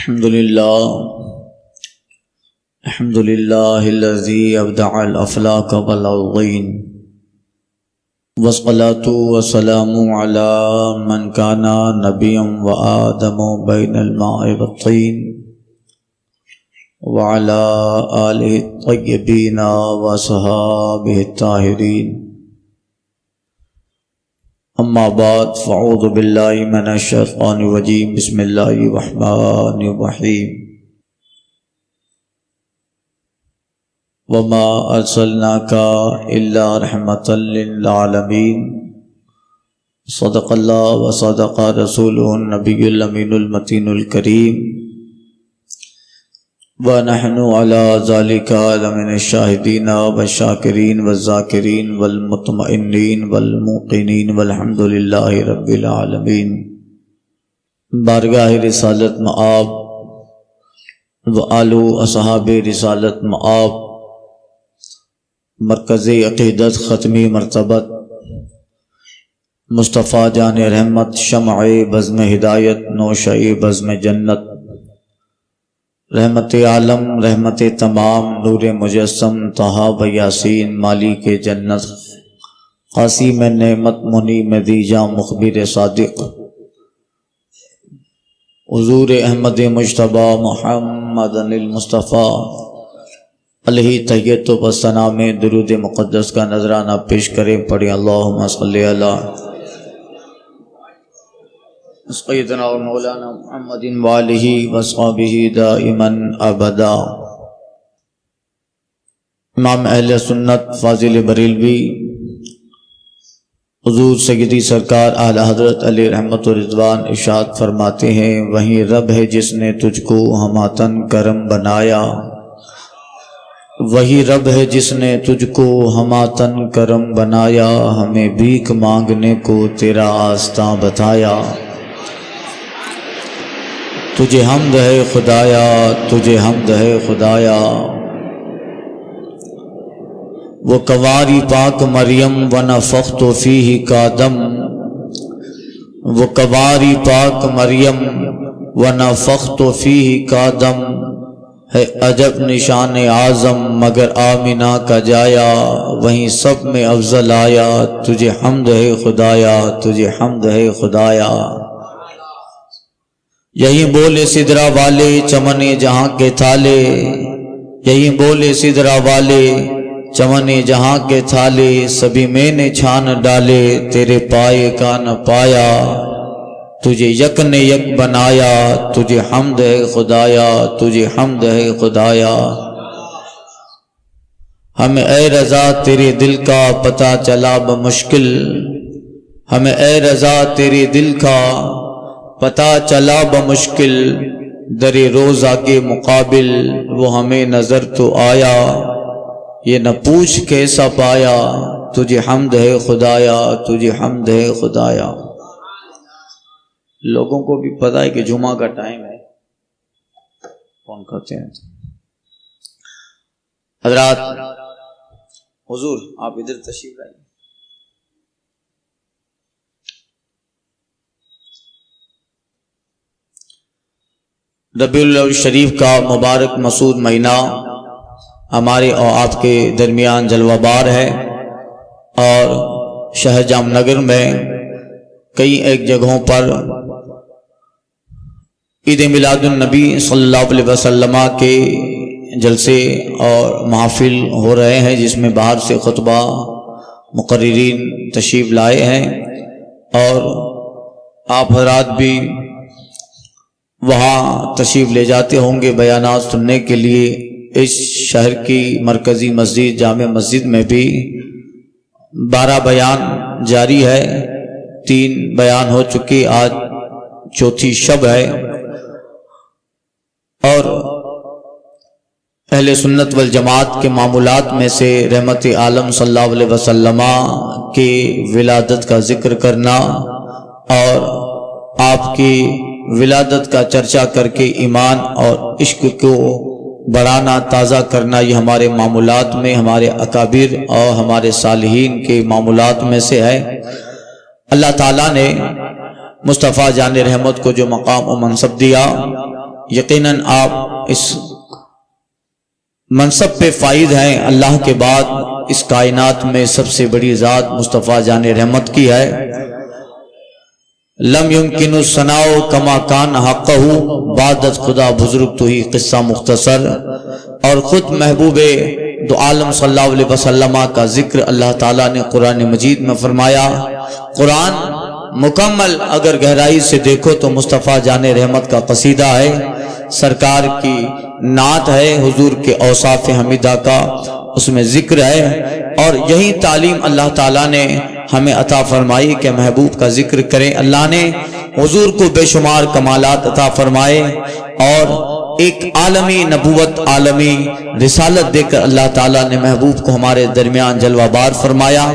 الحمد لله الذي أبدع الأفلاك والأرضين والصلاة والسلام على من كان نبيا وآدم بين الماء والطين وعلى آله الطيبين وصحابه الطاهرين. اما بعد فاعوذ باللہ من الشیطان الرجیم. بسم اللہ الرحمن الرحیم. وما ارسلناک الا رحمۃ للعالمین. صدق اللہ وصدق رسولہ النبی الامین المتین الکریم. وَنَحْنُ عَلَى ذَلِكَ لَمِنَ الشَّاهِدِينَ وَالشَّاكِرِينَ وَالذَّاكِرِينَ وَالْمُطْمَئِنِّينَ وَالْمُوقِنِينَ وَالْحَمْدُ لِلَّهِ رَبِّ الْعَالَمِينَ. بارگاہ رسالت مآب و آل و اصحاب رسالت مآب، مرکز عقیدت ختمی مرتبت مصطفیٰ جان رحمت، شمع بزم ہدایت، نوشہ بزم جنت، رحمت عالم، رحمت تمام، نور مجسم، طہا و یاسین، مالک جنت، قاسم نعمت، منیم دیجاں، مخبر صادق، حضور احمد مجتبی محمد المصطفیٰ علیہ تحیت و ثنا میں درود مقدس کا نذرانہ پیش کریں. پڑھیں اللہم صلی علی سیدنا و مولانا محمد وآلہ وصحبہ دائما ابدا. امام اہل سنت فاضل بریلوی حضور سیدی سرکار اعلی حضرت علی رحمت و رضوان ارشاد فرماتے ہیں، وہیں رب ہے جس نے تجھ کو ہماتن کرم بنایا. وہی رب ہے جس نے تجھ کو ہماتن کرم بنایا، ہمیں بھیک مانگنے کو تیرا آستاں بتایا. تجھے حمد ہے خدایا، تجھے حمد ہے خدایا. وہ کواری پاک مریم ونفخت فیہ کا دم، وہ کواری پاک مریم ونفخت فیہ کا دم، ہے عجب نشان اعظم مگر آمنہ کا جایا. وہیں سب میں افضل آیا، تجھے حمد ہے خدایا، تجھے حمد ہے خدایا. یہی بولے سدرا والے چمن جہاں کے تھالے، یہی بولے سدرا والے چمن جہاں کے تھالے، سبھی میں نے چھان ڈالے تیرے پائے کا نہ پایا. تجھے یک نے یک بنایا، تجھے حمد ہے خدایا، تجھے حمد ہے خدایا. ہمیں اے رضا تیرے دل کا پتہ چلا بمشکل، ہمیں اے رضا تیرے دل کا پتہ چلا بمشکل، در روزہ کے مقابل وہ ہمیں نظر تو آیا. یہ نہ پوچھ کیسا پایا، تجھے حمد ہے خدایا، تجھے حمد ہے خدایا. لوگوں کو بھی پتہ ہے کہ جمعہ کا ٹائم ہے، فون کرتے ہیں. حضرات حضور آپ ادھر تشریف لائیں. ربیع الاول شریف کا مبارک مسعود مہینہ ہمارے اور آپ کے درمیان جلوہ بار ہے، اور شہر جام نگر میں کئی ایک جگہوں پر عید میلاد النبی صلی اللہ علیہ وسلم کے جلسے اور محافل ہو رہے ہیں، جس میں باہر سے خطبہ مقررین تشریف لائے ہیں، اور آپ حضرات بھی وہاں تشریف لے جاتے ہوں گے بیانات سننے کے لیے. اس شہر کی مرکزی مسجد جامع مسجد میں بھی 12 بیان جاری ہے، 3 بیان ہو چکے، آج چوتھی شب ہے. اور اہل سنت والجماعت کے معمولات میں سے رحمت عالم صلی اللہ علیہ وسلم کے ولادت کا ذکر کرنا اور آپ کی ولادت کا چرچا کر کے ایمان اور عشق کو بڑھانا، تازہ کرنا، یہ ہمارے معمولات میں، ہمارے اکابر اور ہمارے صالحین کے معمولات میں سے ہے. اللہ تعالیٰ نے مصطفیٰ جان رحمت کو جو مقام و منصب دیا، یقیناً آپ اس منصب پہ فائز ہیں۔ اللہ کے بعد اس کائنات میں سب سے بڑی ذات مصطفیٰ جان رحمت کی ہے۔ لم یمکن الثناء کما کان حقہ، بعدت خدا بزرگ تو ہی قصہ مختصر۔ اور خود محبوب دو عالم صلی اللہ علیہ وسلم کا ذکر اللہ تعالیٰ نے قرآن مجید میں فرمایا۔ قرآن مکمل اگر گہرائی سے دیکھو تو مصطفیٰ جان رحمت کا قصیدہ ہے، سرکار کی نعت ہے، حضور کے اوصاف حمیدہ کا اس میں ذکر ہے۔ اور یہی تعلیم اللہ تعالیٰ نے ہمیں عطا فرمائی کہ محبوب کا ذکر کریں۔ اللہ نے حضور کو بے شمار کمالات عطا فرمائے اور ایک عالمی نبوت، عالمی رسالت دے کر اللہ تعالیٰ نے محبوب کو ہمارے درمیان جلوہ بار فرمایا۔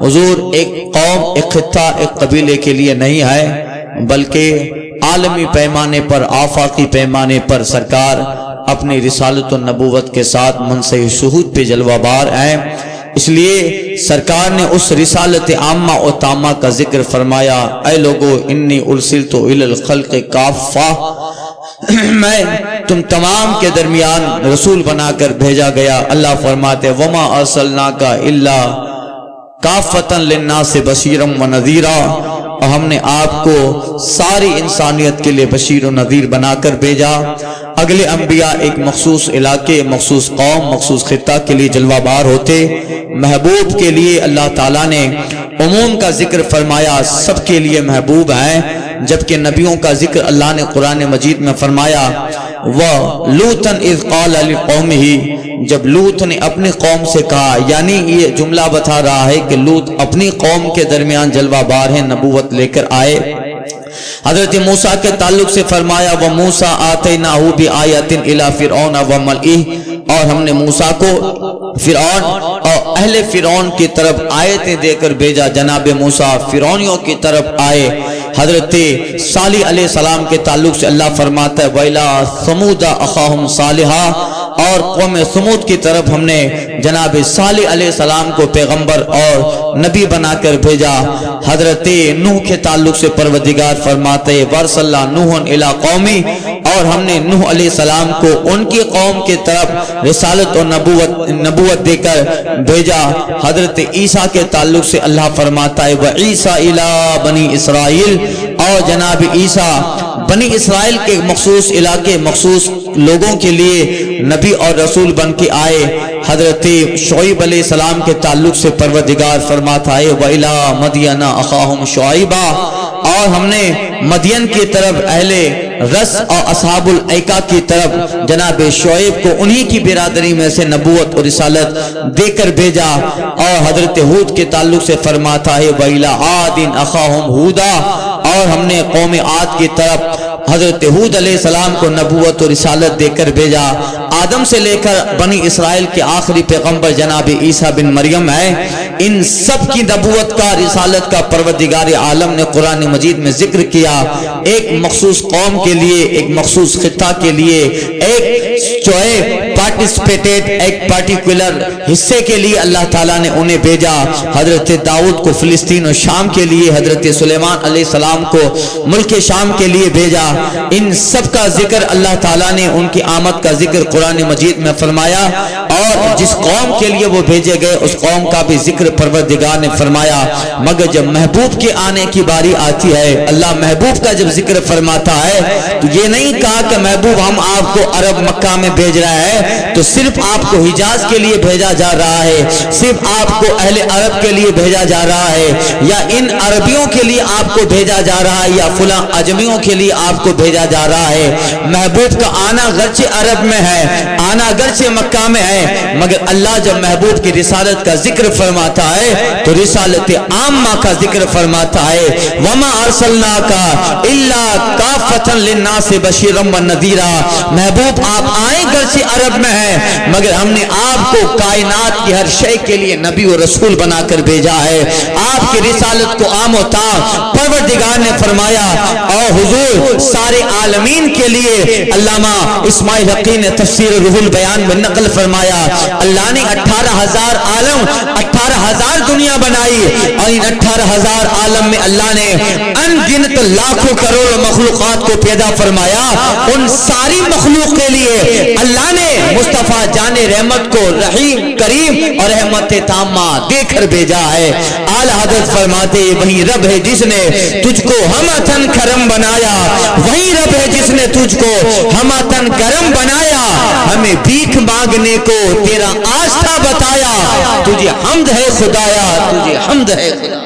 حضور ایک قوم، ایک خطہ، ایک قبیلے کے لیے نہیں ہے، بلکہ عالمی پیمانے پر، آفاقی پیمانے پر سرکار اپنی رسالت و نبوت کے ساتھ منصع شہود پہ جلوہ بار ہیں۔ اس لیے سرکار نے اس رسالت عامہ و تامہ کا ذکر فرمایا، اے لوگو انی ارسلت الی الخلق کافہ، میں تم تمام کے درمیان رسول بنا کر بھیجا گیا۔ اللہ فرماتے وما ارسلناک الا کافۃ للناس بشیرا ونذیرا، اور ہم نے آپ کو ساری انسانیت کے لیے بشیر و نذیر بنا کر بھیجا۔ اگلے انبیاء ایک مخصوص علاقے، مخصوص قوم، مخصوص خطہ کے لیے جلوہ بار ہوتے، محبوب کے لیے اللہ تعالیٰ نے عموم کا ذکر فرمایا، سب کے لیے محبوب ہیں۔ جبکہ نبیوں کا ذکر اللہ نے قرآن مجید میں فرمایا، وَلُوتًا اِذْ قَالَ لِقَوْمِهِ، جب لوط نے اپنی قوم سے کہا، یعنی یہ جملہ بتا رہا ہے کہ لوط اپنی قوم کے درمیان جلوہ بار ہیں، نبوت لے کر آئے۔ حضرت موسیٰ کے تعلق سے فرمایا وَمُوسَىٰ آتَيْنَاهُ بِآیَةٍ إِلَىٰ فِرْعَوْنَ وَمَلْئِهِ، اور ہم نے موسیٰ کو فرعون اور اہل فرعون کی طرف آیتیں دے کر بھیجا۔ جناب موسیٰ فرعونیوں کی طرف آئے۔ حضرت صالح علیہ السلام کے تعلق سے اللہ فرماتا ہے وَإِلَىٰ ثَمُودَ أَخَاهُمْ صَالِحًا، اور قوم ثمود کی طرف ہم نے جناب صالح علیہ السلام کو پیغمبر اور نبی بنا کر بھیجا۔ حضرت نوح کے تعلق سے پروردگار فرماتے ہیں وَأَرْسَلْنَا نُوحًا إِلَىٰ قَوْمِهِ، اور ہم نے نوح علیہ السلام کو ان کی قوم کی طرف رسالت و نبوت دے کر بھیجا۔ حضرت عیسیٰ کے تعلق سے اللہ فرماتا ہے وَعِیسَىٰ إِلَىٰ بنی اسرائیل، اور جناب عیسیٰ بنی اسرائیل کے مخصوص علاقے، مخصوص لوگوں کے لیے نبی اور رسول بن کے آئے۔ حضرت شعیب علیہ السلام کے تعلق سے پروردگار فرماتا ہے وَإِلَىٰ مَدْيَنَ أَخَاهُمْ شُعَيْبًا، اور ہم نے مدین کی طرف اہل رس اور اصحاب الایکا کی طرف جناب شعیب کو انہی کی برادری میں سے نبوت اور رسالت دے کر بھیجا۔ اور حضرت ہود کے تعلق سے فرماتا ہے وَإِلَىٰ عَادٍ أَخَاهُمْ هُودًا، اور ہم نے قوم عاد کی طرف حضرت ہود علیہ السلام کو نبوت و رسالت دے کر بھیجا۔ آدم سے لے کر بنی اسرائیل کے آخری پیغمبر جناب عیسیٰ بن مریم ہے۔ ان سب کی نبوت کا، رسالت کا پروردگار عالم نے قرآن مجید میں ذکر کیا۔ ایک مخصوص قوم کے لیے، ایک مخصوص خطہ کے لیے، ایک جو ہے پارٹیسپیٹیڈ، ایک پارٹیکولر حصے کے لیے اللہ تعالیٰ نے انہیں بھیجا۔ حضرت داؤد کو فلسطین و شام کے لیے، حضرت سلیمان علیہ السلام کو ملک شام کے لیے بھیجا۔ ان سب کا ذکر اللہ تعالیٰ نے، ان کی آمد کا ذکر قرآن مجید میں فرمایا، اور جس قوم کے لیے وہ بھیجے گئے اس قوم کا بھی ذکر پروردگار نے فرمایا۔ مگر جب محبوب کے آنے کی باری آتی ہے، اللہ محبوب کا جب ذکر فرماتا ہے تو یہ نہیں کہا کہ محبوب ہم آپ کو عرب مکہ میں بھیج رہا ہے تو صرف آپ کو حجاز کے لیے بھیجا جا رہا ہے، صرف آپ کو اہل عرب کے لیے بھیجا جا رہا ہے، یا ان عربیوں کے لیے آپ کو بھیجا جا رہا ہے، یا فلاں اجمیوں کے لیے آپ کو بھیجا جا رہا ہے۔ محبوب کا آنا گرچہ عرب میں ہے، آنا گرچہ مکہ میں ہے، مگر اللہ جب محبوب کی رسالت کا ذکر فرماتا ہے تو رسالت عامہ کا ذکر فرماتا ہے وما ارسلناک الا کافۃ للناس بشیرا ونذیرا۔ محبوب آپ آئیں گرچہ عرب میں ہے، مگر ہم نے آپ کو کائنات کی ہر شے کے لیے نبی و رسول بنا کر بھیجا ہے۔ آپ کی رسالت کو عام و تام پروردگار نے فرمایا، اور حضور سارے عالمین کے لیے علامہ اسماعیل حقی نے تفسیر روح البیان میں نقل فرمایا، اللہ نے 18,000 عالم 18,000 دنیا بنائی اور ان 18,000 عالم میں اللہ نے ان گنت لاکھوں کروڑ مخلوقات کو پیدا فرمایا. ان ساری مخلوق کے لیے اللہ نے مصطفیٰ جان رحمت کو رحیم کریم اور رحمت تامہ دے کر بھیجا ہے. اعلی حضرت فرماتے وہی رب ہے جس نے تجھ کو ہمتن کرم بنایا, وہی رب ہے جس نے تجھ کو ہمتن کرم بنایا, ہمیں بھیک مانگنے کو تیرا آستہ بتایا, تجھے حمد ہے خدایا, تجھے حمد ہے خدایا.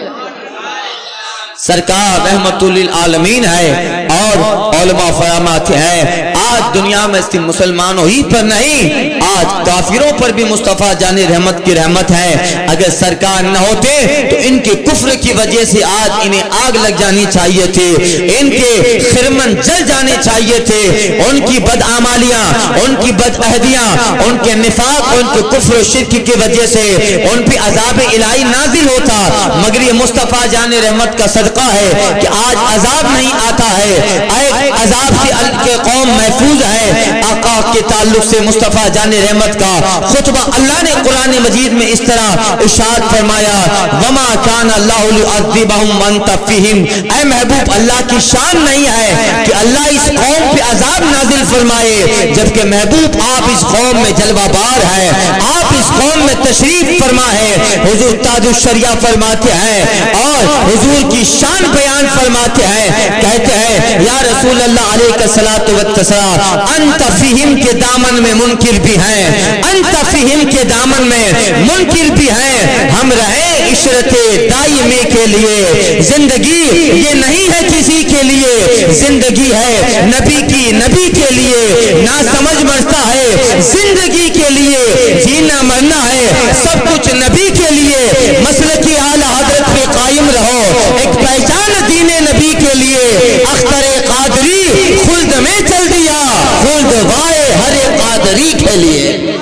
سرکار رحمت للعالمین ہے اور علماء فرماتے ہیں آج دنیا میں صرف مسلمانوں ہی پر نہیں, آج کافروں پر بھی مصطفیٰ جان رحمت کی رحمت ہے. اگر سرکار نہ ہوتے تو ان کے کفر کی وجہ سے آج انہیں آگ لگ جانی چاہیے تھی, ان کے خرمن جل جانے چاہیے تھے. ان کی بدعمالیاں, ان کی بدعہدیاں, ان کے نفاق, ان کے کفر و شرک کی وجہ سے ان پہ عذاب الہی نازل ہوتا, مگر یہ مصطفیٰ جان رحمت کا صدقہ ہے کہ آج عذاب نہیں آتا ہے. عذاب سے قوم محفوظ ہے. آقا کے تعلق سے مصطفیٰ جان رحمت کا خطبہ اللہ نے قرآن مجید میں اس طرح ارشاد فرمایا وما کان اللہ ليعذبهم وانت فیہم. اے محبوب اللہ کی شان نہیں ہے کہ اللہ اس قوم پہ عذاب نازل فرمائے, جبکہ محبوب آپ اس قوم میں جلوہ بار ہے, آپ اس قوم میں تشریف فرما ہے. حضور تاج الشریعہ فرماتے ہیں اور حضور کی شان بیان فرماتے ہیں, کہتے ہیں یا رسول اللہ علیہ الصلوۃ والسلام انت فیہم کے دامن میں منکر بھی ہیں, انت فیہم کے دامن میں منکر بھی ہیں. ہم رہے عشرت دائمی کے لیے, زندگی یہ نہیں ہے کسی کے لیے, زندگی ہے نبی کی, نبی کے لیے. نہ سمجھ مرتا ہے زندگی کے لیے, جینا مرنا ہے سب کچھ نبی کے لیے. مسلک اعلی حضرت پہ قائم رہو, ایک پہچان دین نبی کے لیے. اختر قادری خلد میں چل دیا, خلد وائے ہر قادری کے لیے,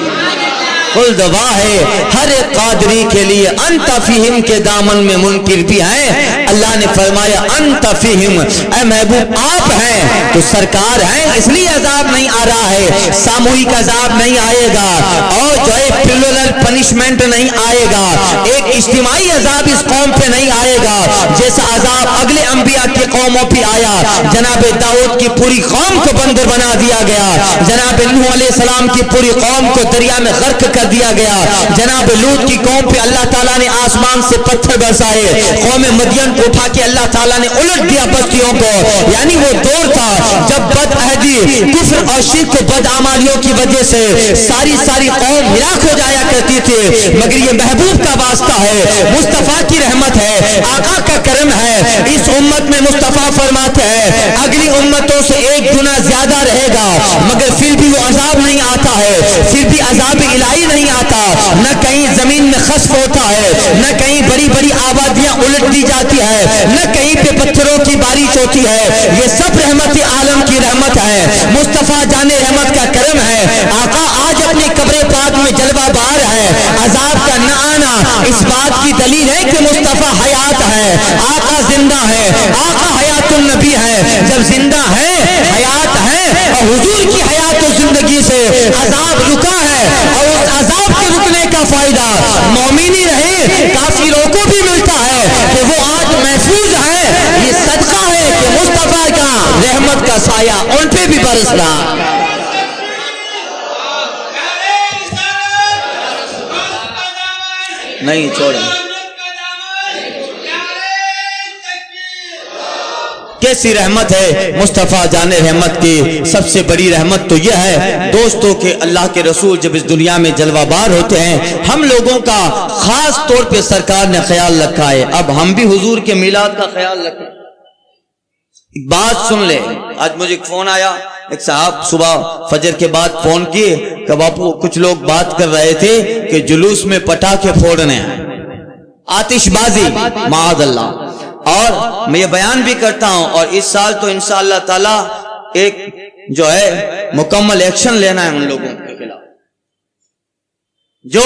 خلد واہے ہر قادری کے لیے. انت فیہم کے دامن میں منکر بھی ہیں. اللہ نے فرمایا انت فیہم, اے محبوب آپ ہیں تو سرکار ہیں, اس لیے عذاب نہیں آ رہا ہے. ساموہک عذاب نہیں آئے گا اور جو ہے پلورل پنشمنٹ نہیں آئے گا, ایک اجتماعی عذاب اس قوم پہ نہیں آئے گا جیسا عذاب اگلے انبیاء کی قوموں پہ آیا. جناب داؤد کی پوری قوم کو بندر بنا دیا گیا, جناب نوح علیہ السلام کی پوری قوم کو دریا میں غرق کر دیا گیا, جناب لوط کی قوم پہ اللہ تعالیٰ نے آسمان سے پتھر برسائے, قوم مدین کو اٹھا کے اللہ تعالیٰ نے الٹ دیا بستیوں کو. یعنی وہ دور تھا جب بد عہدی, کفر اور شرک و بدعمالیوں کی وجہ سے ساری قوم ہلاک ہو جایا کرتی تھی, مگر یہ محبوب کا واسطہ ہے, مصطفیٰ کی رحمت ہے, آقا کا کرم ہے. اس امت میں مصطفیٰ فرماتے ہیں اگلی امتوں سے 1 گنا زیادہ رہے گا, مگر پھر بھی وہ عذاب نہیں آتا ہے, پھر بھی عذاب الہی نہیں آتا. نہ کہیں زمین میں خسف ہوتا ہے, نہ کہیں بڑی بڑی آبادیاں الٹ دی جاتی ہے, نہ کہیں پہ پتھروں کی بارش ہوتی ہے. یہ سب رحمت عالم کی رحمت ہے, مصطفیٰ جان رحمت کا کرم ہے. آقا آج اپنی قبر پاک میں جلوہ بار ہے, عذاب کا نہ آنا اس بات کی دلیل ہے کہ مصطفیٰ حیات ہے, آقا زندہ ہے, آقا حیات النبی ہے. جب زندہ ہے, حیات ہے, اور حضور کی حیات و زندگی سے عذاب رکا ہے, اور اس عذاب کے رکنے کا فائدہ مومنی رہے کافروں کو بھی ملتا ہے کہ وہ آج محفوظ ہے. یہ صدقہ ہے کہ مصطفیٰ کا رحمت کا سایہ ان پہ بھی برس رہا. نہیں چھوڑیں, کیسی رحمت ہے مصطفیٰ جان رحمت کی. سب سے بڑی رحمت تو یہ ہے دوستوں کہ اللہ کے رسول جب اس دنیا میں جلوہ بار ہوتے ہیں, ہم لوگوں کا خاص طور پہ سرکار نے خیال رکھا ہے. اب ہم بھی حضور کے میلاد کا خیال رکھیں. ایک بات سن لے, آج مجھے ایک فون آیا, ایک صاحب صبح فجر کے بعد فون کیے کہ باپو کچھ لوگ بات کر رہے تھے کہ جلوس میں پٹاخے پھوڑنے ہیں, آتش بازی, معاذ اللہ. اور میں یہ بیان بھی کرتا ہوں, اور اس سال تو انشاءاللہ تعالی ایک جو ہے مکمل ایکشن لینا ہے ان لوگوں کے خلاف جو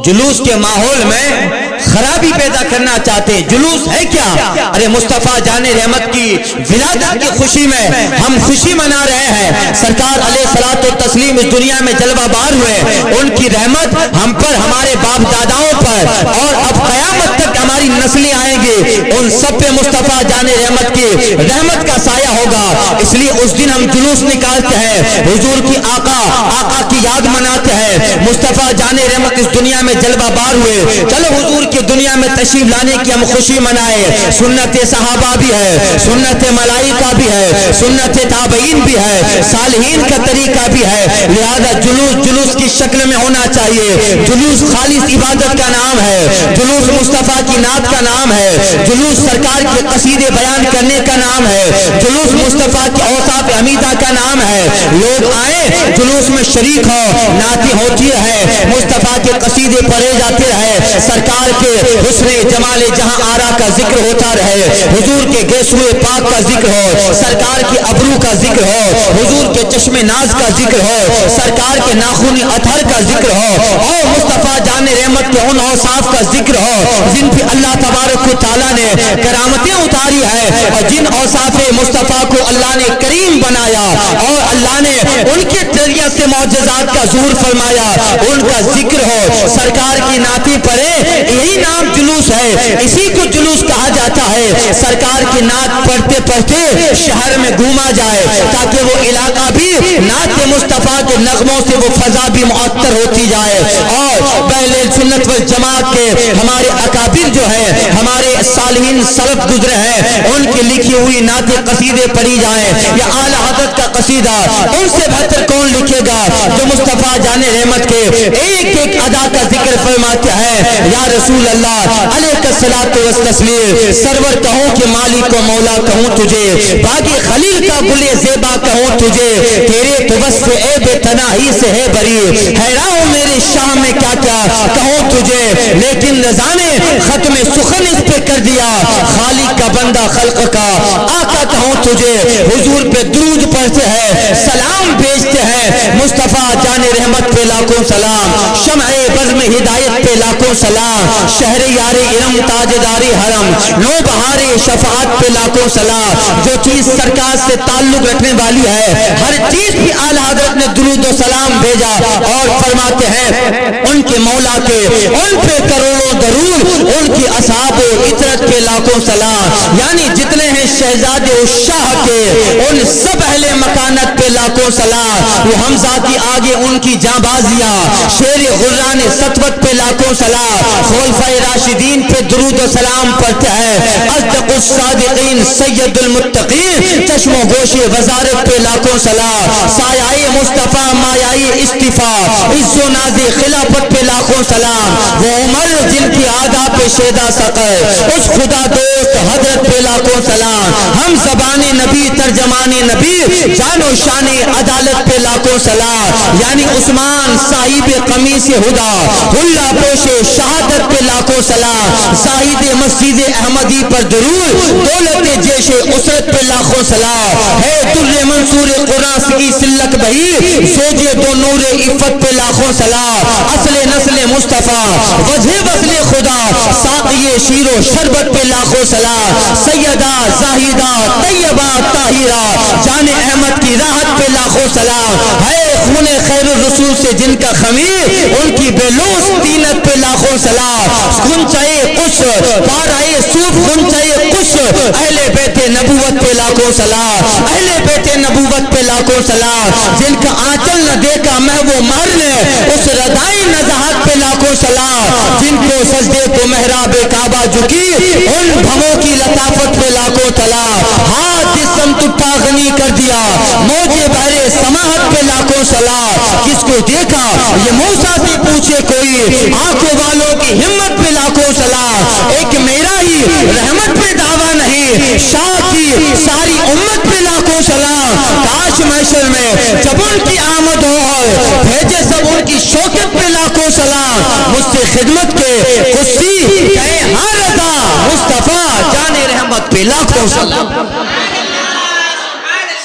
جلوس کے ماحول میں خرابی پیدا کرنا چاہتے ہیں. جلوس ہے کیا؟ ارے مصطفیٰ جان رحمت کی ولادت کی خوشی میں ہم خوشی منا رہے ہیں. سرکار علیہ الصلوۃ والتسلیم اس دنیا میں جلوہ بار ہوئے, ان کی رحمت ہم پر, ہمارے باپ داداؤں پر, پر اور اب قیامت تک ہماری نسلیں آئیں گی، ان سب پہ مصطفیٰ جان رحمت کی رحمت کا سایہ ہوگا۔ اس لیے اس دن ہم جلوس نکالتے ہیں، حضور کی آقا کی یاد مناتے ہیں۔ مصطفیٰ جان رحمت اس دنیا میں جلوہ بار ہوئے، چلو حضور کی دنیا میں تشریف لانے کی ہم خوشی منائے۔ سنت صحابہ بھی ہے، سنت ملائکہ بھی ہے، سنت تابعین بھی ہے، صالحین کا طریقہ بھی ہے، لہذا جلوس کی شکل میں ہونا چاہیے۔ جلوس خالص عبادت کا نام ہے، جلوس مصطفیٰ کی نعت کا نام ہے، جلوس سرکار کے قصیدے بیان کرنے کا نام ہے، جلوس مصطفیٰ کے اوصاف حمیدہ کا نام ہے۔ لوگ آئے جلوس میں شریک ہو، نعتیں ہوتی ہے، مصطفیٰ کے قصیدے پڑھے جاتے رہے، سرکار کے حسن جمال جہاں آرا کا ذکر ہوتا رہے، حضور کے گیسوئے پاک کا ذکر ہو، سرکار کے ابرو کا ذکر ہو، حضور کے چشم ناز کا ذکر ہو، سرکار کے ناخن اطہر کا ذکر ہو، اور مصطفیٰ جان رحمت کے ان اوصاف کا ذکر ہو جن پہ اللہ تبارک و تعالیٰ نے کرامتیں اتاری ہے، اور جن اوصاف مصطفیٰ کو اللہ نے کریم بنایا اور اللہ نے ان کے ذریعے سے معجزات کا ظہور فرمایا، ان کا ذکر ہو، سرکار کی نعتیں پڑھے، یہی نام جلوس ہے، اسی کو جلوس کہا جاتا ہے۔ سرکار کی نعت پڑھتے پڑھتے شہر میں گھوما جائے تاکہ وہ علاقہ بھی نعت مصطفیٰ کے نغموں سے وہ فضا بھی معطر ہوتی جائے، اور پہلے سنت والجماعت کے ہمارے اکابر جو ہے، ہمارے صالحین سلف گزرے ہیں، ان کی لکھی ہوئی نعت قصیدے پڑھی جائیں، یا اعلی حضرت کا قصیدہ ان سے بہتر کون لکھے گا جو مصطفیٰ جان رحمت کے ایک ایک ادا کا ذکر فرماتے ہیں۔ یا رسول اللہ علیہ الصلوۃ والتسلیم، سرور کہوں کہ مالک و مولا کہوں تجھے، باغ خلیل کا گل زیبا کہوں تجھے، تیرے تو وصف عیب تناہی سے ہے بری، حیران ہوں میرے شاہ میں کیا کیا کہوں تجھے، لیکن رضا نے ختم سخن اس پہ کر دیا، خالق کا بندہ خلق کا آقا کہوں تجھے۔ حضور پہ درود پڑھتے ہیں، سلام بھیجتے ہیں، مصطفیٰ جان رحمت پہ لاکھوں سلام، شمع بزم ہدایت پہ لاکھوں سلام، شہر یار ارم تاجدار حرم، نو بہار شفاعت پہ لاکھوں سلام۔ جو چیز سرکار سے تعلق رکھنے والی ہے، ہر چیز پہ اعلی حضرت نے درود و سلام بھیجا، اور فرماتے ہیں ان کے مولا کے ان پہ کروڑوں درود، ان کی اصحاب و عطرت پہ لاکھوں سلام، یعنی جتنے ہیں شہزادے و شاہ کے ان سب اہل مکانت پہ لاکھوں سلام، وہ حمزہ کی آگے ان کی جانبازیاں، شیر غران سطوت پہ لاکھوں سلام، خلفائے راشدین پہ درود و سلام پڑھتے ہیں، اصدق الصادقین سید المتقین چشم و گوش وزارت پہ لاکھوں سلام، سایہ مصطفیٰ مایہ استفاء عز و ناز خلافت پہ لاکھوں سلام، وہ عمر جن کی آدھا پہ شیدہ سقر اس خدا دوست حضرت پہ لاکھوں سلام، ہم زبان نبی ترجمان نبی جان و شان عدالت پہ لاکھوں سلام، یعنی عثمان صاحب قمیص ہدا اللہ پوش شہادت پہ لاکھوں سلام، زاہد مسجد احمدی پر درود دولت جیش اسرت پہ لاکھوں سلام، ہے در منصور قرآن کی سلک بہی سوج دو نور عفت پہ لاکھوں سلام، اصل نسل مصطفیٰ وجہ وصل خدا ساقی شیر و شربت پہ لاکھوں سلام، سیدہ زاہدہ طیبہ طاہرہ جان احمد کی راحت پہ لاکھوں سلام، ہے خون خیر الرسول سے جن کا خمیر ان کی بےلوث طینت پہ لاکھوں سلام، گنچائے قش پارائے صوف گنچائے قش اہل بیت نبوت پہ لاکھوں سلام، اہل بیت نبوت پہ لاکھوں سلام، جن کا آنچل نہ دیکھا محو مہر نے اس ردائی نزاحت پہ لاکھوں سلام، جن کو سجدے کو محراب کعبہ جھکی ان بھووں کی لطافت پہ لاکھوں سلام، ہاتھ جس سمت اٹھا غنی کر دیا موجے بحر سماحت پہ لاکھوں سلام، کس کو دیکھا یہ موسیٰ سے پوچھے کوئی آنکھوں والوں کی ہمت پہ لاکھوں سلام، ایک میرا ہی رحمت پہ دعویٰ نہیں شاہ کی ساری امت پہ لاکھوں سلام، کاش محشر میں جب ان کی آمد ہو بھیجے سب ان کی شوکت پہ لاکھوں سلام، مجھ سے خدمت کے خصی کہے ہاں رضا مصطفیٰ جان رحمت پہ لاکھوں سلام۔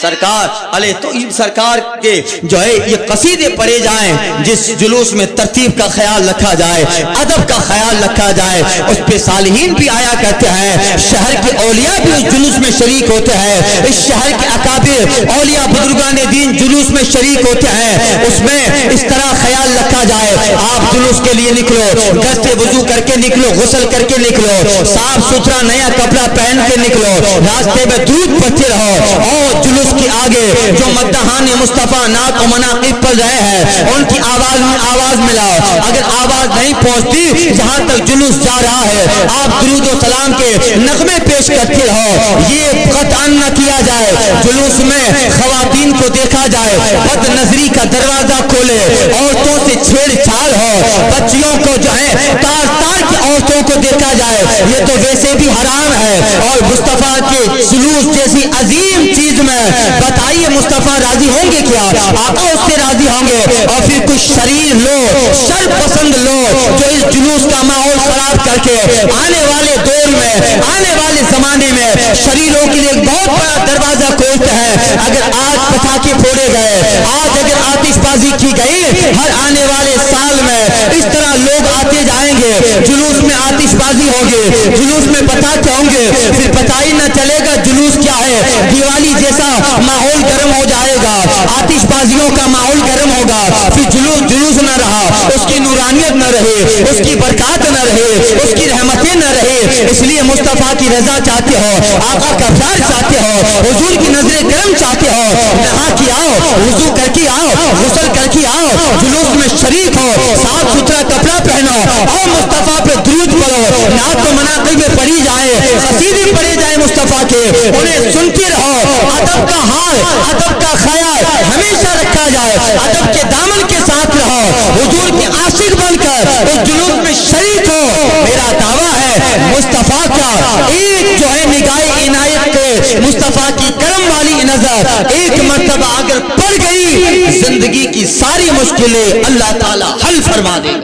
سرکار علیہ تو سرکار کے جو ہے یہ قصیدے پڑھے جائیں جس جلوس میں ترتیب کا خیال رکھا جائے, ادب کا خیال رکھا جائے, اس پہ صالحین بھی آیا کرتے ہیں, شہر کے اولیاء بھی اس جلوس میں شریک ہوتے ہیں, اس شہر کے اکابر اولیاء بزرگان دین جلوس میں شریک ہوتے ہیں, اس میں اس طرح خیال رکھا جائے. آپ جلوس کے لیے نکلو, گھر سے وضو کر کے نکلو, غسل کر کے نکلو, صاف ستھرا نیا کپڑا پہن کے نکلو, راستے میں درود پڑھتے رہو, اور جلوس کے آگے جو مداحان مصطفیٰ نعت و مناقب پڑھ رہے ہیں ان کی آواز میں آواز ملاؤ. اگر آواز نہیں پہنچتی جہاں تک جلوس جا رہا ہے, آپ درود و سلام کے نغمے پیش کرتے رہو. یہ قطعا نہ کیا جائے جلوس میں خواتین کو دیکھا جائے, بد نظری کا دروازہ کھولے, عورتوں سے چھیڑ چھاڑ ہو, بچیوں کو جو ہے تار تار کی عورتوں کو دیکھا جائے, یہ تو ویسے بھی حرام ہے. اور مصطفیٰ کے جلوس جیسی عظیم چیز میں بتائیے مصطفیٰ راضی ہوں گے کیا؟ آقا اس سے راضی ہوں گے. اور پھر کچھ شریر لوگ, شر پسند لوگ جو اس جلوس کا ماحول خراب کر کے آنے والے دور میں, آنے والے زمانے میں شریروں کے لیے ایک بہت بڑا دروازہ کھولتے ہیں. اگر آج پٹاخے پھوڑے گئے, آج اگر آتش بازی کی گئی, ہر آنے والے سال میں اس طرح لوگ آتے جائیں گے, جلوس میں آتش بازی ہوگی, جلوس میں پٹاخے ہوں گے, پھر پتہ ہی نہ چلے گا جلوس کیا ہے. دیوالی جیسا ماحول گرم ہو جائے گا, آتش بازیوں کا ماحول گرم ہوگا, پھر جلوس نہ رہا, اس کی نورانیت نہ رہے, اس کی برکات نہ رہے, اس کی رحمتیں نہ رہے. اس لیے مصطفیٰ کی رضا چاہتے ہو, آقا کا پیار چاہتے ہو, حضور کی نظر کرم چاہتے ہو, نہا کے آؤ, وضو کر کے آؤ, غسل کر کے آؤ, جلوس میں شریک ہو, صاف ستھرا کپڑا پہنو, اور مصطفیٰ پہ درود پڑھو, نعت و مناقب میں پڑھی جائے, قصیدے پڑھے جائے مصطفیٰ کے, انہیں سنتے رہو. ادب کا حال, ادب کا خیال ہمیشہ رکھا جائے, ادب کے دامن کے ساتھ رہو, حضور کے عاشق بن کر اس جلوس میں شریک ہو. میرا دعویٰ ہے مصطفیٰ کا ایک جو ہے نگاہ عنایت کے, مصطفیٰ کی کرم والی نظر ایک مرتبہ اگر پڑ گئی, زندگی کی ساری مشکلیں اللہ تعالی حل فرما دے.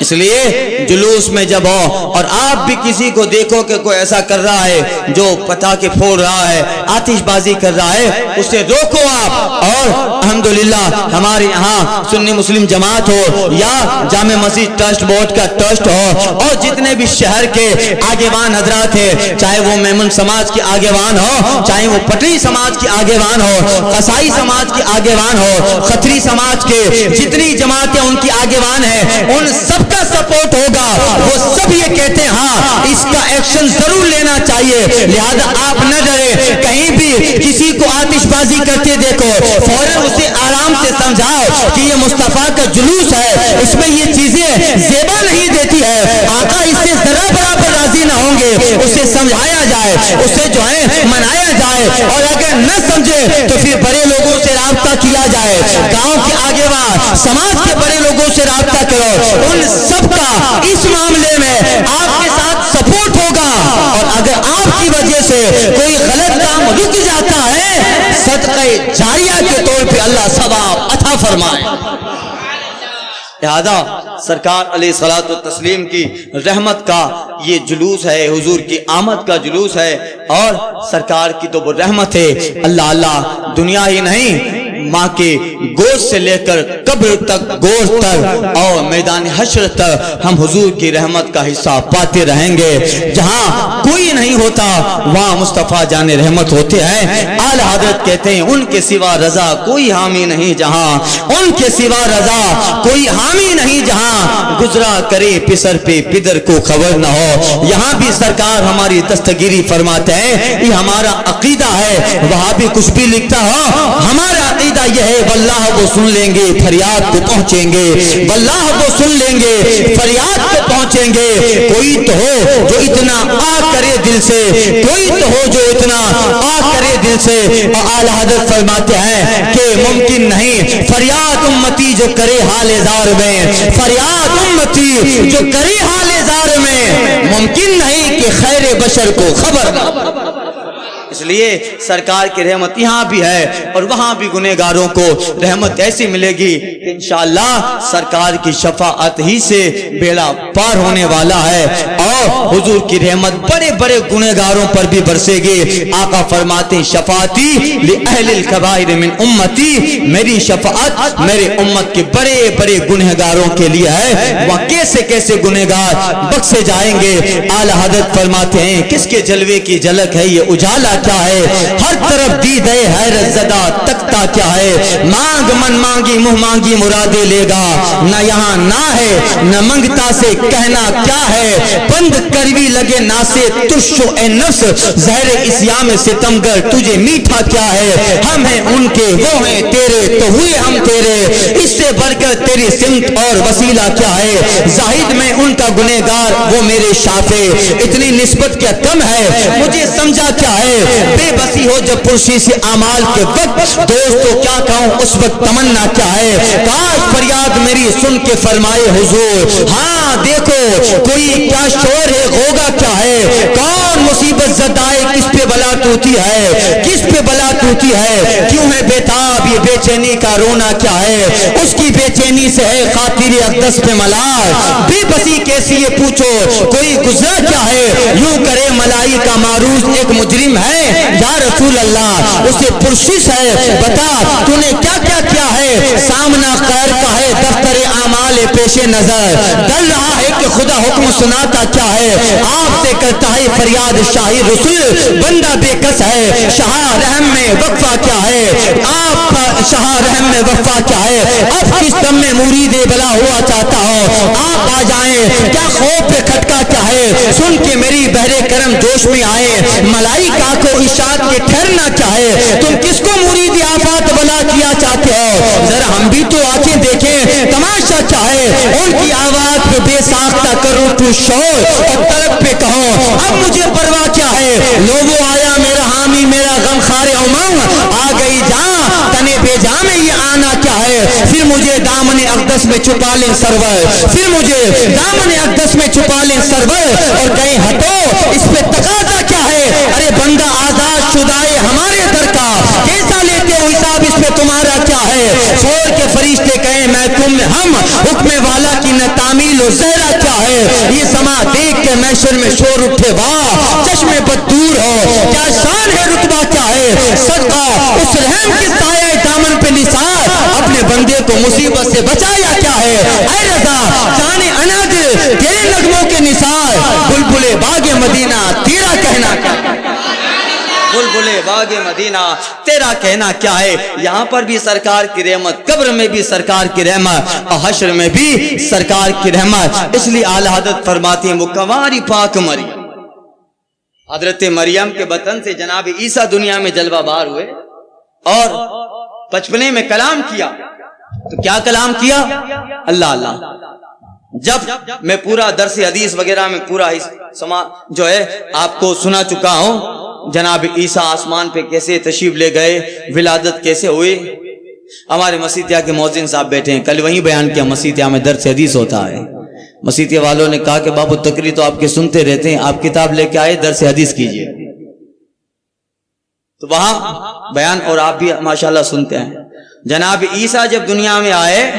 اس لیے جلوس میں جب ہو اور آپ بھی کسی کو دیکھو کہ کوئی ایسا کر رہا ہے جو پٹاخے پھوڑ رہا ہے, آتش بازی کر رہا ہے, اسے روکو آپ. اور الحمدللہ ہمارے یہاں سنی مسلم جماعت ہو یا جامع مسجد ٹرسٹ بورڈ کا ٹرسٹ ہو, اور جتنے بھی شہر کے آگیوان حضرات ہیں, چاہے وہ میمن سماج کے آگیوان ہو, چاہے وہ پٹری سماج کے آگیوان ہو, قصائی سماج کے آگیوان ہو, خطری سماج کے جتنی جماعتیں ان کی آگیوان ہیں, ان سب کا سپورٹ ہوگا. وہ سب یہ کہتے ہیں ہاں اس کا ایکشن ضرور لینا چاہیے. لہذا آپ نہ ڈرے, کہیں بھی کسی کو آتش بازی کرتے دیکھو, فوراً اسے آرام سے سمجھاؤ کہ یہ مصطفیٰ کا جلوس ہے, اس میں یہ چیزیں زیبا نہیں دیتی ہے, آقا اس سے ذرا برابر راضی نہ ہوں گے. اسے سمجھایا جائے, اسے جو ہے منایا جائے, اور اگر نہ سمجھے تو پھر بڑے لوگوں سے رابطہ کیا جائے, گاؤں کے آگیوان سماج کے بڑے لوگوں سے رابطہ کرو, ان سب کا اس معاملے میں آپ کے ساتھ سپورٹ ہوگا. اور اگر آپ کی وجہ سے کوئی غلط کام رک جاتا ہے, صدقہ جاریہ کے طور پہ اللہ ثواب عطا فرمائے. لہذا سرکار علیہ الصلوۃ والتسلیم کی رحمت کا یہ جلوس ہے, حضور کی آمد کا جلوس ہے, اور سرکار کی تو وہ رحمت ہے. اللہ اللہ دنیا ہی نہیں, ماں کے گوشت سے لے کر قبر تک, گوشت تک, اور میدان حشر تک ہم حضور کی رحمت کا حصہ پاتے رہیں گے. جہاں کوئی نہیں ہوتا وہاں مصطفیٰ جان رحمت ہوتے ہیں. اعلی حضرت کہتے ہیں ان کے سوا رضا کوئی حامی نہیں جہاں, ان کے سوا رضا کوئی حامی نہیں جہاں, گزرا کرے پسر پہ پدر کو خبر نہ ہو. یہاں بھی سرکار ہماری دستگیری فرماتے ہیں, یہ ہمارا عقیدہ ہے. وہاں بھی کچھ بھی لکھتا ہو, ہمارا عقیدہ یہ ہے واللہ وہ سن لیں گے, فریاد کو پہنچیں گے, واللہ وہ سن لیں گے, فریاد کو پہنچیں گے. کوئی تو ہو جو اتنا آ کرے دل سے, کوئی تو ہو جو اتنا آ کرے دل سے. اور اعلی حضرت فرماتے ہیں کہ ممکن نہیں فریاد امتی جو کرے حال زار میں, فریاد امتی جو کرے حال زار میں, ممکن نہیں کہ خیر بشر کو خبر نہ. اس لیے سرکار کی رحمت یہاں بھی ہے اور وہاں بھی گنہگاروں کو رحمت ایسی ملے گی کہ انشاءاللہ سرکار کی شفاعت ہی سے بیڑا پار ہونے والا ہے اور حضور کی رحمت بڑے بڑے گنہگاروں پر بھی برسے گی۔ آقا فرماتے ہیں شفاعتی لأہل الکبائر من امتی، میری شفاعت میرے امت کے بڑے بڑے گنہگاروں کے لیے ہے۔ وہ کیسے کیسے گنہگار بخشے جائیں گے؟ اعلی حضرت فرماتے ہیں کس کے جلوے کی جھلک ہے یہ اجالا کیا ہے، ہر طرف دید ہے حیرت زدہ تکتا کیا ہے، مانگ من مانگی منہ مانگی مرادے لے گا، نہ یہاں نہ ہے نہ منگتا سے کہنا کیا ہے، بند کروی لگے نا سے ترشو اے نفس، زہر اسیام ستمگر تجھے میٹھا کیا ہے، ہم ہیں ان کے وہ ہیں تیرے تو ہوئے ہم تیرے، اس سے بڑھ کر تیری سمت اور وسیلہ کیا ہے، زاہد میں ان کا گنہگار وہ میرے شافع، اتنی نسبت کیا کم ہے، مجھے سمجھا کیا ہے، بے بسی ہو جب پرسی سے اعمال کے وقت، دوستو کیا کہوں اس وقت تمنا کیا ہے، کاش فریاد میری سن کے فرمائے حضور، ہاں دیکھو کوئی کیا شور ہے ہوگا کیا ہے، کون مصیبت زدائے کس پہ بلا ٹوٹی ہے، کس پہ بلا ٹوٹی ہے، کیوں ہے بیتاب یہ بے چینی کا رونا کیا ہے، اس کی بے چینی سے ہے خاطر اقدس پہ ملال، بے بسی کیسی یہ پوچھو کوئی گزرا کیا ہے، یوں کرے ملائی کا معروض ایک مجرم ہے، یا رسول اللہ اسے پرشش ہے، بتا تو نے کیا کیا کیا ہے، سامنا خیر کا ہے دفتر اعمال پیش نظر، ڈر رہا ہے کہ خدا حکم سناتا کیا ہے، آپ سے کرتا ہے فریاد شاہی رسول، بندہ بے کس ہے، شاہ رحم میں وقفہ کیا ہے، آپ شاہ رحم میں وقفہ کیا ہے، اب کس دم میں مرید بلا ہوا چاہتا ہو، آپ آ جائیں کیا خوف پہ کھٹکا کیا ہے، سن کے میری بہرے کرم جوش میں آئے، ملائکہ کو اشارت کے ٹھہرنا کیا ہے، تم کس کو مرید آفات بلا کیا چاہتے ہو، ذرا ہم بھی تو آنکھیں دیکھیں تماشا کیا ہے، ان کی آواز پہ بے ساختہ کرو تو شور اور طرف پہ کہو اب مجھے پرواہ کیا ہے، لوگو آیا میرا حامی میرا غم خار امنگ، آ گئی جان تنے بے جان میں یہ آنا کیا ہے، پھر مجھے دامن اقدس میں چھپا لیں سرور، پھر مجھے دامن اقدس میں چھپا لیں سرور، اور کہیں ہٹو اس پہ تقاضا کیا ہے، ارے بندہ آزاد شدائے ہمارے در کا، کیسا لیتے ہو حساب اس پہ تمہارا کیا ہے، چھوڑ کے فرشتے کہیں میں تم ہم حکم والا کی نہ تعمیل و زہرہ کیا ہے، یہ سما دیکھ کے محشر میں شور اٹھے واہ چشم بد دور ہو، کیا شان ہے رتبہ کیا ہے، صدقہ اس رحم کے سایہ دامن پہ نثار، اپنے بندے کو مصیبت سے بچایا کیا ہے، اے رضا جان اناد تیرے نغموں کے نثار، بلبل باغ مدینہ تیرا کہنا کیا ہے، بلبل باغ مدینہ تیرا کہنا کیا ہے، یہاں پر بھی سرکار کی رحمت، قبر میں بھی سرکار کی رحمت اور حشر میں بھی سرکار کی رحمت، اس لیے اعلی حضرت فرماتی ہیں وہ کنواری پاک مریم، حضرت مریم کے بطن سے جناب عیسیٰ دنیا میں جلوہ بار ہوئے اور بچپنے میں کلام کیا، تو کیا کلام کیا، اللہ اللہ، جب میں پورا درس حدیث وغیرہ میں پورا جو ہے آپ کو سنا چکا ہوں، جناب عیسیٰ آسمان پہ کیسے تشریف لے گئے، ولادت کیسے ہوئی، ہمارے مسیحیہ کے مؤذن صاحب بیٹھے ہیں، کل وہیں بیان کیا، مسیحیہ میں درس حدیث ہوتا ہے، مسیحیہ والوں نے کہا کہ بابو تقریر تو آپ کے سنتے رہتے ہیں، آپ کتاب لے کے آئے درس حدیث کیجئے، تو وہاں بیان اور آپ بھی ماشاءاللہ سنتے ہیں، جناب عیسیٰ جب دنیا میں آئے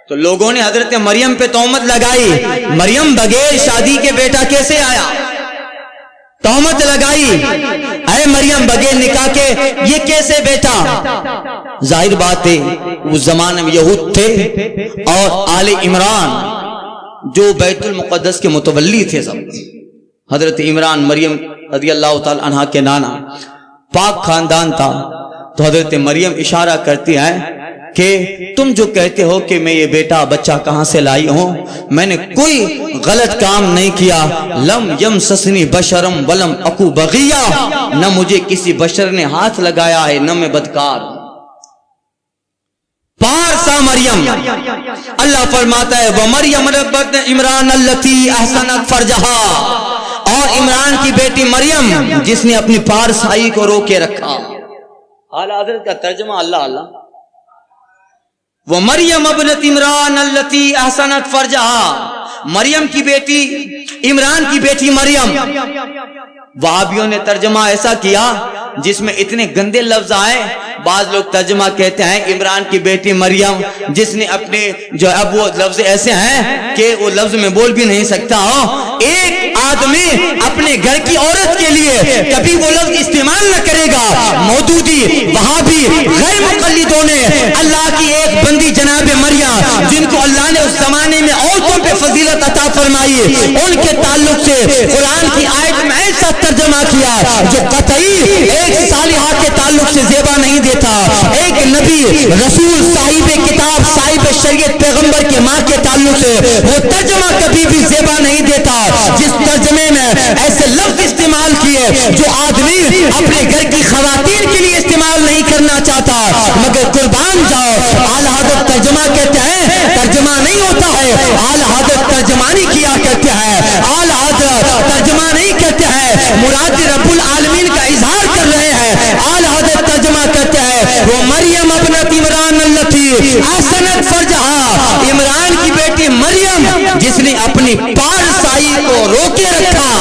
تو لوگوں نے حضرت مریم پہ تہمت لگائی، مریم بغیر شادی کے بیٹا کیسے آیا، تہمت لگائی، اے مریم بغیر نکاح کے یہ کیسے بیٹا، ظاہر بات ہے اس زمانے میں یہود تھے اور آل عمران جو بیت المقدس کے متولی تھے، سب حضرت عمران مریم رضی اللہ تعالی عنہ کے نانا، پاک خاندان تھا، تو حضرت مریم اشارہ کرتی ہیں کہ تم جو کہتے ہو کہ میں یہ بیٹا بچہ کہاں سے لائی ہوں، میں نے کوئی غلط کام نہیں کیا، لم یمسسنی بشرم ولم اکو بغیہ، نہ مجھے کسی بشر نے ہاتھ لگایا ہے نہ میں بدکار، پارسا مریم، اللہ فرماتا ہے وَمَرْيَمْ رَبَّتْ عِمْرَانَ الَّتِي أَحْسَنَتْ فَرْجَهَا، اور عمران کی بیٹی مریم جس نے اپنی پارسائی کو روکے رکھا، اعلیٰ حضرت کا ترجمہ اللہ اللہ، وَمَرْيَمْ ابْنَتْ عِمْرَانَ الَّتِي أَحْسَنَتْ فَرْجَهَا، مریم کی بیٹی عمران کی بیٹی مریم، وہابیوں نے ترجمہ ایسا کیا جس میں اتنے گندے لفظ آئے. بعض لوگ ترجمہ کہتے ہیں عمران کی بیٹی مریم جس نے اپنے جو اب وہ لفظ ایسے ہیں کہ وہ لفظ میں بول بھی نہیں سکتا ہو. ایک آدمی اپنے گھر کی عورت کے لیے کبھی وہ لفظ استعمال نہ کرے گا. مودودی وہابی غیر مقلدوں نے اللہ کی ایک بندی جناب مریم جن کو اللہ نے اس زمانے میں عورتوں پہ فضیلت عطا فرمائی ان کے تعلق سے قرآن کی آیت میں ایسا ترجمہ کیا جو قطعی ایک صالحہ کے تعلق سے زیبا نہیں دیتا. ایک نبی رسول صاحب کتاب صاحب شریعت پیغمبر کے ماں کے تعلق سے وہ ترجمہ کبھی بھی زیبا نہیں دیتا جس ترجمے میں ایسے لفظ استعمال کیے جو آدمی اپنے گھر کی خواتین کے لیے استعمال نہیں کرنا چاہتا. مگر قربان جاؤ اعلی حضرت ترجمہ کہتے ہیں ترجمہ نہیں ہوتا ہے. اعلی حضرت ترجمانی کیا کرتے ہیں. اعلی حضرت ترجمہ نہیں کہتے ہیں مراد رب العالمین کا اظہار کر رہے ہیں. اعلی حضرت ترجمہ کرتے ہیں وہ مریم ابنت عمران التی احسنت فرجہا عمران کی بیٹی مریم جس نے اپنی پارسائی کو روکے رکھا.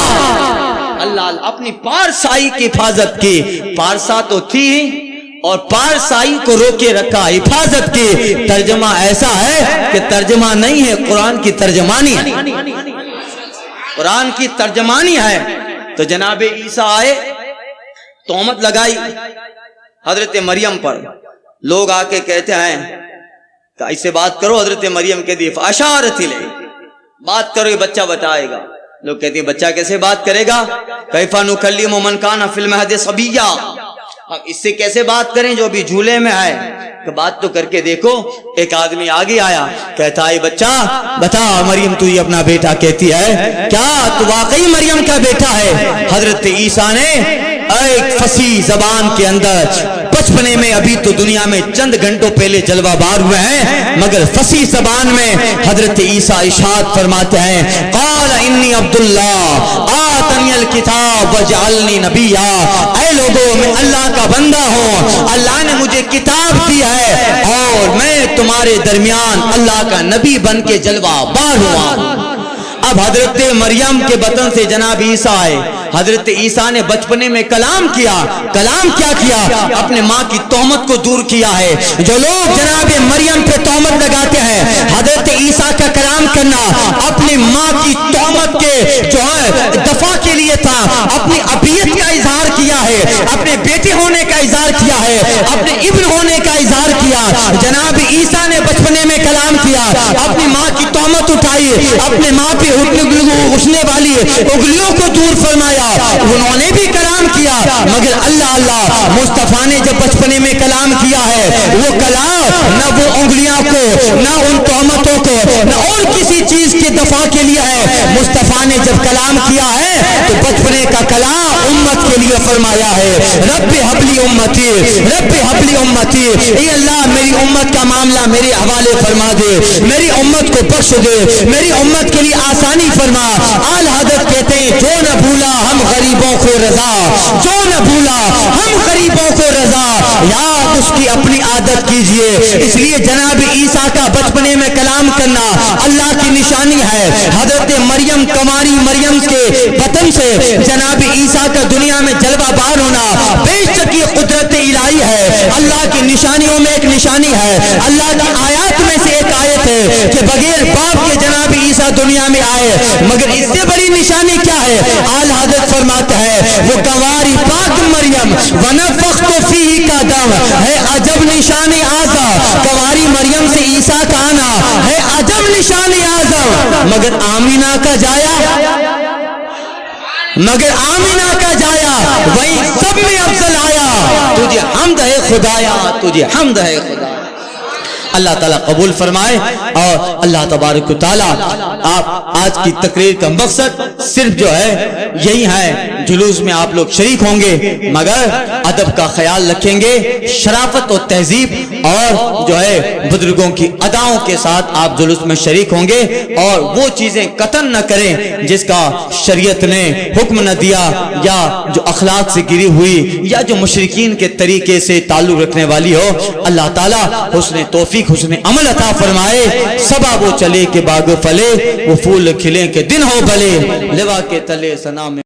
اللہ اپنی پارسائی کی حفاظت کی. پارسا تو تھی اور پارسائی کو روکے رکھا حفاظت کی. ترجمہ ایسا ہے کہ ترجمہ نہیں ہے قرآن کی ترجمانی ہے. قرآن کی ترجمانی ہے. تو جناب عیسیٰ آئے تہمت لگائی حضرت مریم پر. لوگ آ کے کہتے ہیں کہ ایسے بات کرو حضرت مریم کے دیف اشارت لے بات کرو یہ بچہ بتائے گا. لوگ کہتے ہیں بچہ کیسے بات کرے گا. کیف نکلم من کان فی المہد صبیا ہم اس سے کیسے بات کریں جو ابھی جھولے میں ہے. کہ بات تو کر کے دیکھو. ایک آدمی آگے آیا کہتا ہے بچہ بتا مریم تو یہ اپنا بیٹا کہتی ہے کیا تو واقعی مریم کا بیٹا ہے. حضرت عیسیٰ نے ایک فصیح زبان کے اندر بچپنے میں ابھی تو دنیا میں چند گھنٹوں پہلے جلوہ بار ہوئے ہیں مگر فصیح زبان میں حضرت عیسیٰ ارشاد فرماتے ہیں قال انی عبداللہ آتنی الکتاب وجعلنی نبیا. اے لوگوں میں اللہ کا بندہ ہوں اللہ نے مجھے کتاب دی ہے اور میں تمہارے درمیان اللہ کا نبی بن کے جلوہ بار ہوا. اب حضرت مریم کے بطن سے جناب عیسیٰ آئے. حضرت عیسیٰ نے بچپنے میں کلام کیا. کلام کیا کیا اپنے ماں کی تہمت کو دور کیا ہے. جو لوگ جناب مریم پہ تہمت لگاتے ہیں حضرت عیسیٰ کا کلام کرنا اپنی ماں کی تہمت کے جو ہے دفاع کے لیے تھا. اپنی ابیت کا اظہار کیا ہے اپنے بیٹے ہونے کا اظہار کیا ہے اپنے ابن ہونے کا اظہار کیا. جناب عیسیٰ نے بچپنے میں کلام کیا اپنی ماں کی تہمت اٹھائی اپنے ماں پہ اٹھنے والی انگلیوں کو دور فرمایا. انہوں نے بھی کلام کیا مگر اللہ اللہ مصطفیٰ نے جب بچپنے میں کلام کیا ہے وہ کلام نہ وہ انگلیاں کو نہ ان تہمتوں کو نہ اور کسی چیز کے دفاع کے لیے ہے. مصطفیٰ نے جب کلام کیا ہے تو بچپنے کا کلام امت کے لیے فرمایا ہے. رب حبلی امتی رب حبلی امتی اے اللہ میری امت کا معاملہ میرے حوالے فرما دے میری امت کو بخش دے میری امت کے لیے آسانی فرما. آل حضرت کہتے ہیں جو نہ بھولا ہم غریبوں کو رضا جو نہ بھولا ہم غریبوں کو رضا یاد اس کی اپنی عادت کیجئے. اس لیے جناب عیسیٰ کا بچپنے میں کلام کرنا اللہ کی نشانی ہے. حضرت مریم کماری مریم کے بطن سے جناب عیسیٰ کا دنیا میں جلوہ بار ہونا بے شک یہ قدرت الہی ہے. اللہ کی نشانیوں میں ایک نشانی ہے. اللہ کی آیات میں سے ایک آیت ہے کہ بغیر باپ کے جناب عیسیٰ دنیا میں آئے. مگر اس سے بڑی نشانی کیا ہے. آل حضرت فرماتا ہے وہ کنواری پاک مریم ونفخت فیہ کا دم ہے عجب نشانی اعظم. کنواری مریم سے عیسیٰ کا آنا ہے عجب نشانی اعظم. مگر آمینہ کا جایا مگر آمینہ کا جایا وہی سب میں افضل آیا. تجھے حمد ہے خدایا تجھے حمد ہے خدایا. اللہ تعالیٰ قبول فرمائے. اور اللہ تبارک و تعالیٰ آپ آج کی تقریر کا مقصد صرف جو ہے یہی ہے جلوس میں آپ لوگ شریک ہوں گے مگر ادب کا خیال رکھیں گے شرافت و تہذیب اور جو ہے بزرگوں کی اداؤں کے ساتھ آپ جلوس میں شریک ہوں گے اور وہ چیزیں قطن نہ کریں جس کا شریعت نے حکم نہ دیا یا جو اخلاق سے گری ہوئی یا جو مشرکین کے طریقے سے تعلق رکھنے والی ہو. اللہ تعالیٰ حسن توفیق حسن عمل عطا فرمائے. صبا وہ چلے کہ باغ پھلے وہ پھول کھلے کہ دن ہو بھلے لوا کے تلے سنا میں